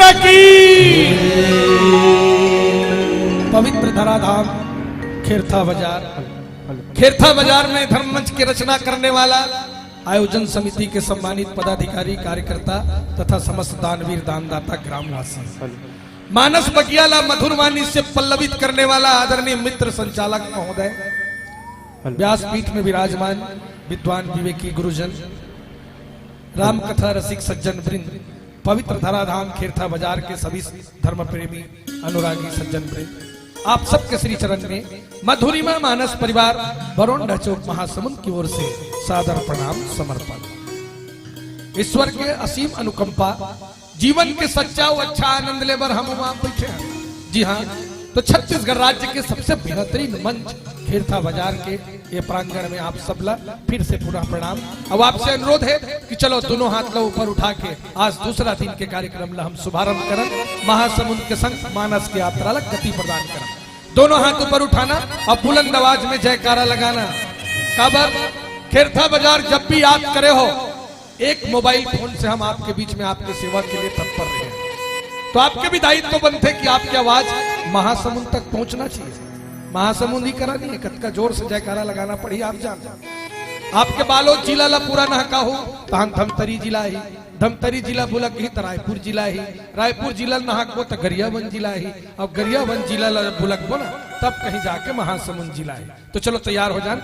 चंद्र की। पवित्र धराधाम खेरथा बाजार, खेरथा बाजार में धर्म मंच की रचना करने वाला आयोजन समिति के सम्मानित पदाधिकारी, कार्यकर्ता तथा समस्त दानवीर दानदाता ग्रामवासी, मानस बगियाला मधुर वाणी से पल्लवित करने वाला आदरणीय मित्र संचालक महोदय, व्यासपीठ में विराजमान विद्वान विवेकी गुरुजन, राम कथा रसिक सज्जन वृंद, पवित्र धराधाम खेरथा बाजार के सभी धर्म प्रेमी अनुरागी सज्जन वृंद, आप सबके श्री चरण में मधुरिमा मानस परिवार बरोंडा चौक महासमुंद की ओर से सादर प्रणाम समर्पण। ईश्वर के असीम अनुकंपा, जीवन के सच्चा व अच्छा आनंद लेकर हम वहां बैठे हैं। जी हाँ, तो छत्तीसगढ़ राज्य के सबसे बेहतरीन मंच खेरथा बाजार के ये प्रांगण में आप सबला फिर से पुनः प्रणाम। अब आपसे अनुरोध है कि चलो दोनों हाथ लो ऊपर उठा के आज दूसरा दिन के कार्यक्रम ला हम शुभारंभ करन। महासमुंद के संग मानस के यात्रा ला गति प्रदान करन। दोनों हाथ ऊपर उठाना और बुलंद आवाज में जयकारा लगाना। खबर खेरथा बाजार जब भी याद करे हो, एक मोबाइल फोन से हम आपके बीच में आपके सेवा के लिए तत्पर रहे, तो आपके भी दायित्व बनते कि आपकी आवाज महासमुंद तक पहुंचना चाहिए। महासमुंद ही करा नहीं है, कत का जोर से जयकारा लगाना पड़ी। आप जान आपके बालोद जिला ला पूरा नहका हो तहन धमतरी जिला ही, धमतरी जिला बुलक ही तो रायपुर जिला ही, रायपुर जिला नहको तो गरियाबंद जिला ही, अब गरियाबंद जिला ला बुलक बो ना तब कहीं जाके महासमुंद जिला ही। तो चलो तैयार हो जान,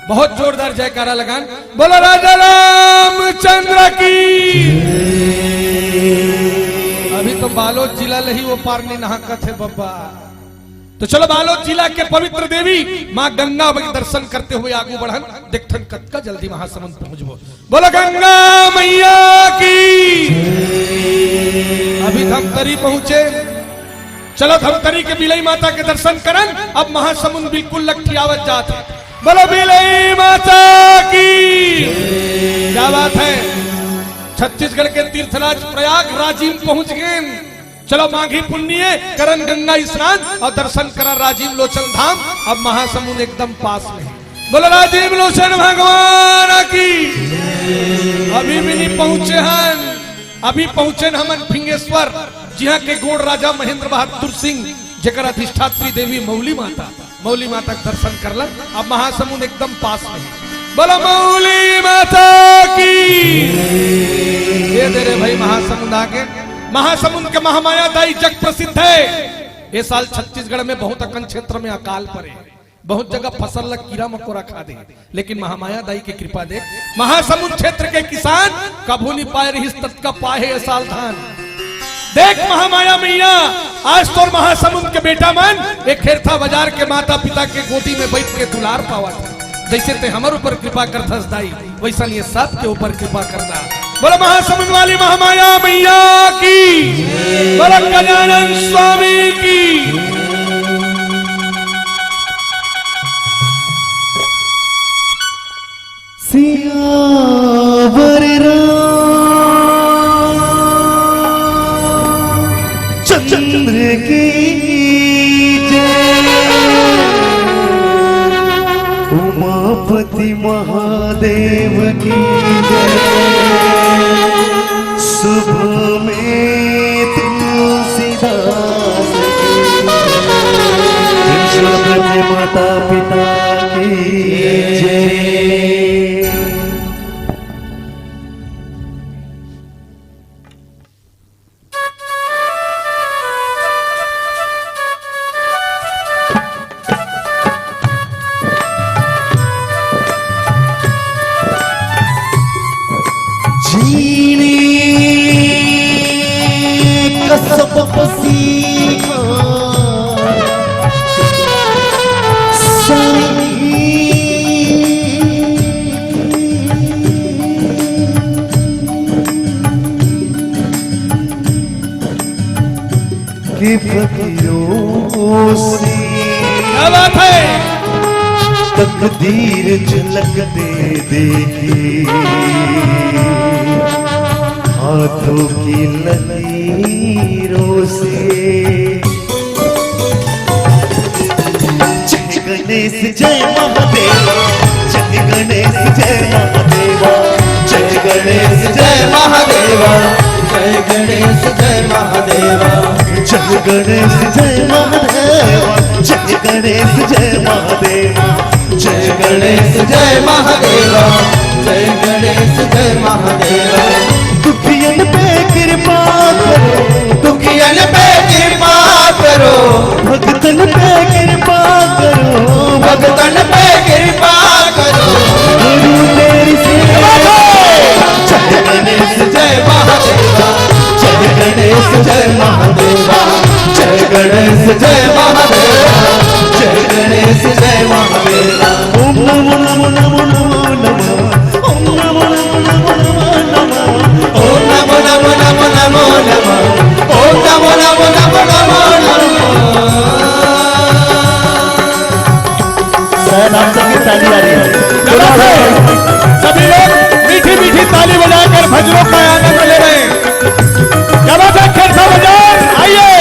बहुत जोरदार जयकारा लगान। बोलो राजा रामचंद्र की। अभी तो बालोद जिला ले ही वो पारनी नहाका थे बब्बा। तो चलो बालोद जिला के पवित्र देवी माँ गंगा के दर्शन करते हुए आगू बढ़न। देखथन कतका जल्दी महासमुंद पहुंचबो। बोलो गंगा मैया की। अभी धमतरी पहुंचे, चलो धमतरी के बिलई माता के दर्शन करन। अब महासमुंद बिल्कुल लखियावत जात है। बोलो बिलई माता की। क्या बात है, छत्तीसगढ़ के तीर्थराज प्रयाग राजीव पहुंच गए। चलो माघी पुण्य करन गंगा स्नान और दर्शन करन राजीव लोचन धाम। अब महासमुंद एकदम पास में। बोलो राजीव लोचन भगवान की। अभी भी नहीं पहुंचे हैं, अभी पहुंचे हमन फिंगेश्वर, जिहाँ के गोड़ राजा महेंद्र बहादुर सिंह जेकर अधिष्ठात्री देवी मौली माता के दर्शन करलन। अब महासमुंद एकदम पास में। बोलो मौली माता की। ये दे रे भाई महासमुंद आगे। महासमुंद के महामाया दाई जग प्रसिद्ध है। इस साल छत्तीसगढ़ में बहुत अकन क्षेत्र में अकाल पड़े, बहुत जगह फसल लग कीड़ा मकोड़ा खा दे, लेकिन महामाया दाई की कृपा देख महासमुंद क्षेत्र के किसान कभू नहीं पाए रही तत्का पाए ये साल धान। देख महामाया मैया आज तो महासमुंद के बेटा मन एक खेरथा बाजार के माता पिता के गोदी में बैठ के दुलार पावा था। जैसे ते हमारे ऊपर कृपा करथस दाई, वैसा ये सब के ऊपर कृपा करना। बोलो महासमुंद वाली महामाया मैया की। बोलो गजानन स्वामी की। सियावर चंद्र की जय, उमापति महादेव की जय। सुबह में तुलसीदास की, माता पिता की जय। तकदीर झलक दे देखी, हाथों की लकीरों से। जय गणेश जय महादेवा, जय गणेश जय महादेवा, जय गणेश जय महादेवा, जय गणेश जय महादेवा जय गणेश जय महादेवा जय गणेश जय महादेवा जय गणेश जय महादेवा जय गणेश जय महादेवा दुखियन पे कृपा करो दुखियन पे कृपा करो भक्तन पे कृपा करो भगतन पे कृपा करो गुरु तेरी सेवा जय गणेश जय महादेवा जय गणेश जय महादेवा जय गणेश जय महादेवा जय गणेश जय महादेवा ओम नमो नमो नमो नमो नमः ओम नमो नमो नमो नमो नमः ओम नमो नमो नमो नमो नमः ओम नमो नमो नमो नमो नमः शायद आप सबकी ताली आ रही है सभी लोग मीठी मीठी ताली बजाकर भजनों का आनंद ले रहे हैं। क्या बात है खेरथा बाजार, आइए।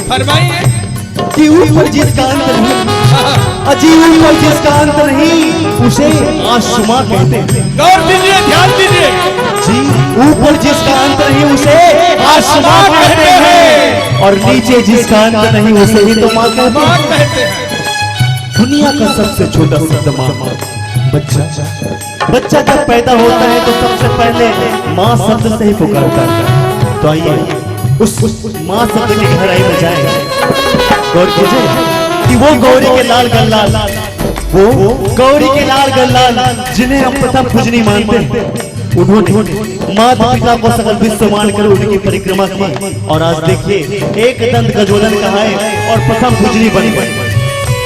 फरमाइए। कि ऊपर जिसका अंत नहीं अजीब ऊपर जिसका अंत नहीं उसे आसमां कहते हैं। गौर दीजिए, ध्यान दीजिए जी, ऊपर जिसका अंत नहीं उसे आसमां कहते हैं और नीचे जिसका अंत नहीं उसे ही तो मां कहते हैं। दुनिया का सबसे छोटा शब्द मां। बच्चा जब पैदा होता है तो सबसे पहले माँ शब्द से ही पुकारता है। तो आइए उस माँ शब्द की गहराई में जाए। गौर कीजिए कि वो गौरी के लाल गल्लाल, वो गौरी के लाल गल्लाल जिन्हें हम प्रथम पूजनी मानते हैं, उन्होंने माता पिता को सकल विश्व मानकर उनकी परिक्रमा की और आज देखिए एक दंत गजोदन कहा है और प्रथम पूजनी बन गए।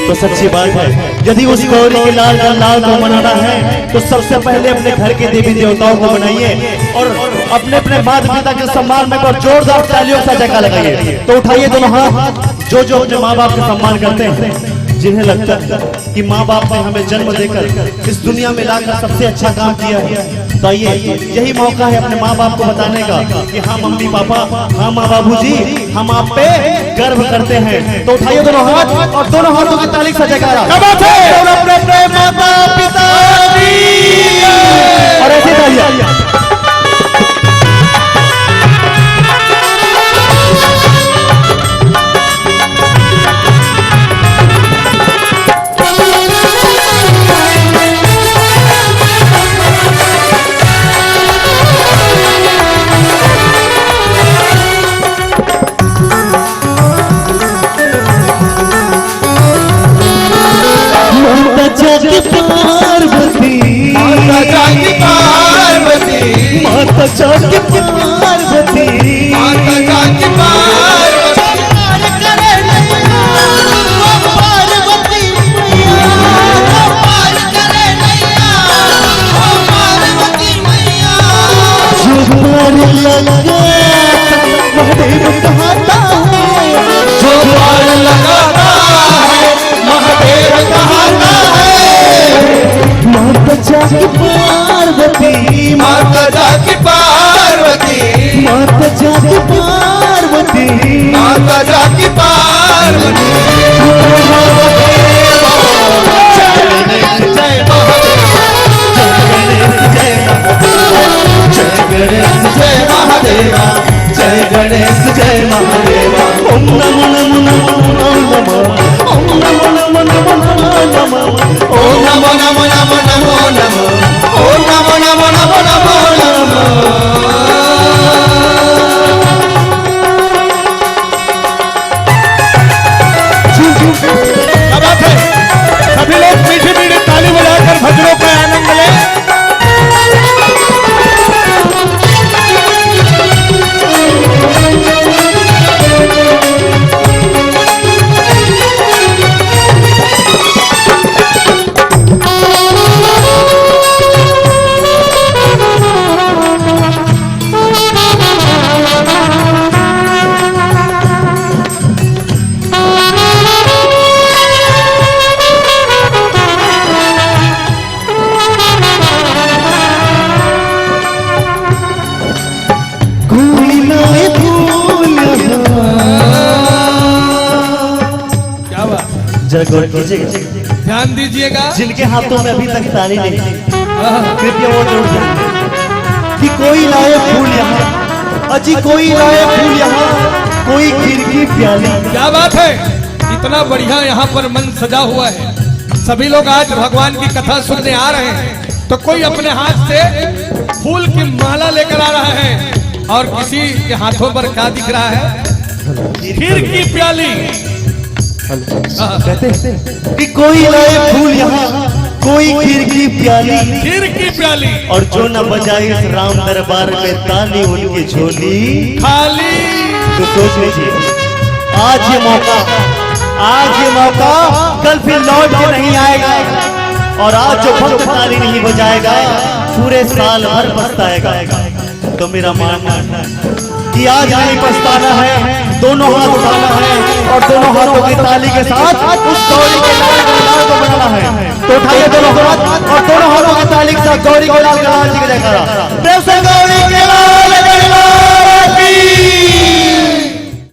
तो सच्ची बात है, यदि उस गौरी के लाल गल्लाल को मनाना है तो सबसे पहले अपने घर के देवी देवताओं को बनाइए और अपने अपने माता पिता के सम्मान में और जोरदार तालियों से जयकार लगाइए। तो उठाइए दोनों हाथ जो अपने माँ बाप का सम्मान करते हैं, जिन्हें लगता है कि माँ बाप ने हमें जन्म देकर इस दुनिया में लाकर सबसे अच्छा काम किया है। तो आइए यही मौका है अपने माँ बाप को बताने का कि हाँ मम्मी पापा, हाँ माँ बाबूजी, हम आप पे गर्व करते हैं। तो उठाइए दोनों हाथ और दोनों हाथों की ताली से जयकारा। अपने माता पिता और ऐसे तालियां। पार्वती माता जागी पार्वती माता जागी पार्वती माता जागी पार्वती पार करे नैया वो पार्वती मैया पार करे नैया वो पार्वती मैया जो पार लगाता महादेव कहता है जो पार लगाता है महादेव कहता है माता जागी पार्वती माता जागी पार्वती माता जागी पार्वती माता जागी पार्वती जय गणेश जय महादेवा जय गणेश जय महादेवा ओम नमो नमो नमो नमः ओम नमो नमो नमो नमः ओम नमो नमो नमो नमो नमो ओम नमो नमो नमो नमो नमो जरा गौर कीजिए, ध्यान दीजिएगा। जिनके हाथों में अभी तक ताली नहीं, हाँ, कृपया वो जरूर ध्यान कि कोई लाए फूल यहाँ, अजी कोई लाए फूल यहाँ, कोई खिड़की प्याली। क्या बात है, इतना बढ़िया यहाँ पर मन सजा हुआ है। सभी लोग आज भगवान की कथा सुनने आ रहे हैं, तो कोई अपने हाथ से फूल की माला लेकर आ रहा है और किसी के हाथों पर क्या दिख रहा है? खीर की प्याली। कहते हैं कि कोई लाए फूल यहाँ, कोई खीर की प्याली, खीर की प्याली, और जो न बजाए इस राम दरबार में ताली उनकी झोली खाली। तो सोच लीजिए, आज ये मौका कल फिर लौट के नहीं आएगा, और आज जो भक्त ताली नहीं बजाएगा पूरे साल भर पछताएगा। तो मेरा मानना है कि आज नहीं पछताना है, दोनों हाथ उठाना है और दोनों हाथों की ताली के साथ उस गौरी के लाल को बनाना है। तो उठाइए दोनों हाथ और दोनों हाथों की ताली के साथ गौरी के लाल जी की जयकारा। प्रेम से गौरी के लाल